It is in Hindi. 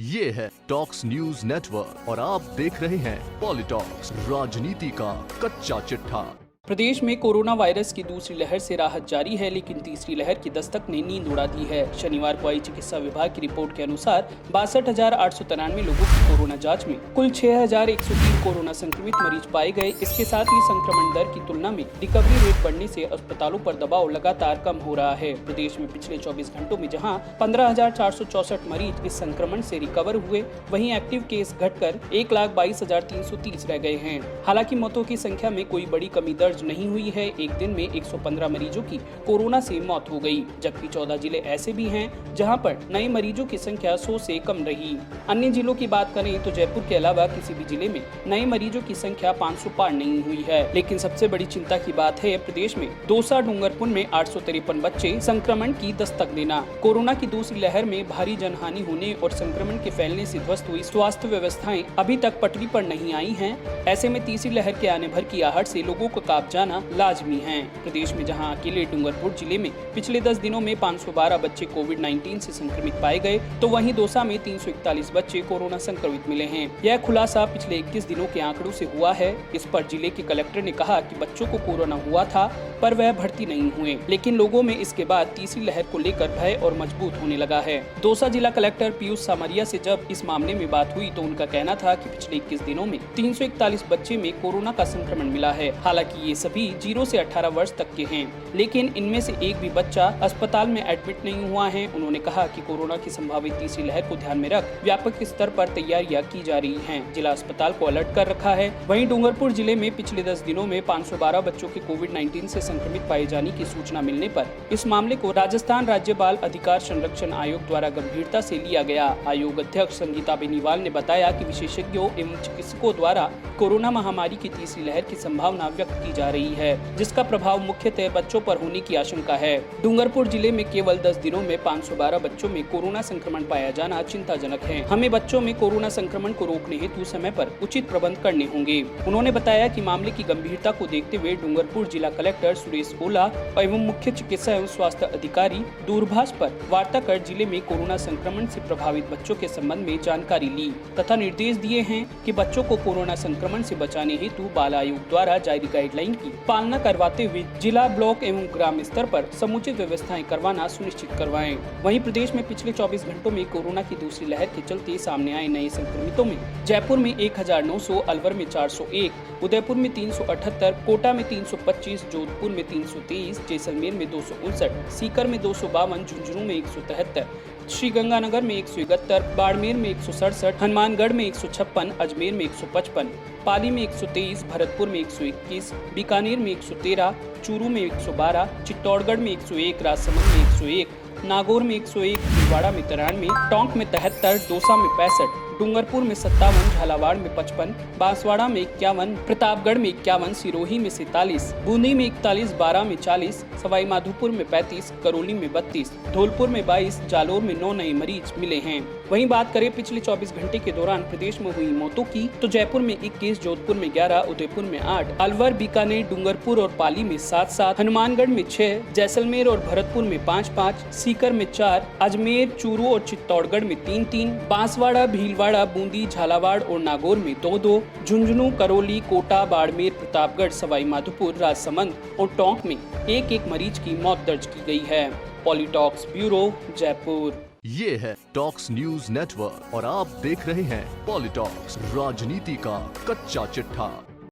ये है टॉक्स न्यूज नेटवर्क और आप देख रहे हैं पॉलिटॉक्स, राजनीति का कच्चा चिट्ठा। प्रदेश में कोरोना वायरस की दूसरी लहर से राहत जारी है, लेकिन तीसरी लहर की दस्तक ने नींद उड़ा दी है। शनिवार को आई चिकित्सा विभाग की रिपोर्ट के अनुसार 62,893 लोगों की कोरोना जांच में कुल 6,103 कोरोना संक्रमित मरीज पाए गए। इसके साथ ही संक्रमण दर की तुलना में रिकवरी रेट बढ़ने से अस्पतालों पर दबाव लगातार कम हो रहा है। प्रदेश में पिछले 24 घंटों में जहाँ 15,464 मरीज इस संक्रमण से रिकवर हुए, वहीं एक्टिव केस घटकर 1,22,330 रह गए हैं। हालांकि मौतों की संख्या में कोई बड़ी कमी दर्ज नहीं हुई है। एक दिन में 115 मरीजों की कोरोना से मौत हो गई, जबकि 14 जिले ऐसे भी हैं जहां पर नए मरीजों की संख्या 100 से कम रही। अन्य जिलों की बात करें तो जयपुर के अलावा किसी भी जिले में नए मरीजों की संख्या 500 पार नहीं हुई है। लेकिन सबसे बड़ी चिंता की बात है प्रदेश में दौसा डूंगरपुर में 853 बच्चे संक्रमण की दस्तक देना। कोरोना की दूसरी लहर में भारी जनहानि होने और संक्रमण के फैलने से ध्वस्त हुई स्वास्थ्य व्यवस्थाएं अभी तक पटरी पर नहीं आई हैं। ऐसे में तीसरी लहर के आने भर की आहट से लोगों को जाना लाजमी है। प्रदेश में जहां अकेले डूंगरपुर जिले में पिछले 10 दिनों में 512 बच्चे कोविड-19 से संक्रमित पाए गए, तो वहीं दौसा में 341 बच्चे कोरोना संक्रमित मिले हैं। यह खुलासा पिछले 21 दिनों के आंकड़ों से हुआ है। इस पर जिले के कलेक्टर ने कहा कि बच्चों को कोरोना हुआ था, पर वह भर्ती नहीं हुए, लेकिन लोगों में इसके बाद तीसरी लहर को लेकर भय और मजबूत होने लगा है। दौसा जिला कलेक्टर पीयूष सामरिया से जब इस मामले में बात हुई तो उनका कहना था कि पिछले 21 दिनों में 341 बच्चे में कोरोना का संक्रमण मिला है। हालांकि ये सभी 0 से 18 वर्ष तक के हैं, लेकिन इनमें से एक भी बच्चा अस्पताल में एडमिट नहीं हुआ है। उन्होंने कहा कि कोरोना की संभावित तीसरी लहर को ध्यान में रख व्यापक स्तर पर तैयारियां की जा रही हैं। जिला अस्पताल को अलर्ट कर रखा है। वहीं डूंगरपुर जिले में पिछले 10 दिनों में 512 बच्चों के कोविड-19 से संक्रमित पाए जाने की सूचना मिलने पर इस मामले को राजस्थान राज्य बाल अधिकार संरक्षण आयोग द्वारा गंभीरता से लिया गया। आयोग अध्यक्ष संगीता बेनीवाल ने बताया कि विशेषज्ञों एवं चिकित्सकों द्वारा कोरोना महामारी की तीसरी लहर की संभावना व्यक्त की जा रही है, जिसका प्रभाव मुख्यतः बच्चों पर होने की आशंका है। डूंगरपुर जिले में केवल 10 दिनों में 512 बच्चों में कोरोना संक्रमण पाया जाना चिंताजनक है। हमें बच्चों में कोरोना संक्रमण को रोकने हेतु समय पर उचित प्रबंध करने होंगे। उन्होंने बताया कि मामले की गंभीरता को देखते हुए डूंगरपुर जिला कलेक्टर सुरेश ओला एवं मुख्य चिकित्सा एवं स्वास्थ्य अधिकारी दूरभाष पर वार्ता कर जिले में कोरोना संक्रमण से प्रभावित बच्चों के संबंध में जानकारी ली तथा निर्देश दिए हैं कि बच्चों को कोरोना संक्रमण से बचाने हेतु बाल आयोग द्वारा जारी गाइडलाइन की पालना करवाते हुए जिला, ब्लॉक एवं ग्राम स्तर पर समुचित व्यवस्थाएं करवाना सुनिश्चित करवाएं। वहीं प्रदेश में पिछले 24 घंटों में कोरोना की दूसरी लहर के चलते सामने आए नए संक्रमितों में जयपुर में 1,900, अलवर में 401, उदयपुर में 378, कोटा में 325, जोधपुर में 323, जैसलमेर में 259, सीकर में 252, झुंझुनू में 173, श्रीगंगानगर में 171, बाड़मेर में 167, हनुमानगढ़ में 156, अजमेर में 155, पाली में 123, भरतपुर में 121, बीकानेर में 113, चूरू में 112, चित्तौड़गढ़ में 101, राजसमंद में 101, नागौर में 101, भीलवाड़ा में 93, टोंक में 73, दौसा में 65, डूंगरपुर में 57, झालावाड़ में 55, बांसवाड़ा में 51, प्रतापगढ़ में 51, सिरोही में 47, बूंदी में 41, बारां में 40, सवाई माधोपुर में 35, करौली में 32, धौलपुर में 22, जालौर में 9 नए मरीज मिले हैं। वहीं बात करें पिछले 24 घंटे के दौरान प्रदेश में हुई मौतों की, तो जयपुर में 21, जोधपुर में 11, उदयपुर में 8, अलवर, बीकानेर, डूंगरपुर और पाली में 7-7, हनुमानगढ़ में 6, जैसलमेर और भरतपुर में 5-5, सीकर में 4, अजमेर, चूरू और चित्तौड़गढ़ में 3-3, बांसवाड़ा, भीलवाड़ा, बूंदी, झालावाड़ और नागौर में 2-2, झुंझुनू, करौली, कोटा, बाड़मेर, प्रतापगढ़, सवाई माधोपुर, राजसमंद और टोंक में 1-1 मरीज की मौत दर्ज की गई है। पॉलिटॉक्स ब्यूरो, जयपुर। ये है टॉक्स न्यूज नेटवर्क और आप देख रहे हैं पॉलिटॉक्स, राजनीति का कच्चा चिट्ठा।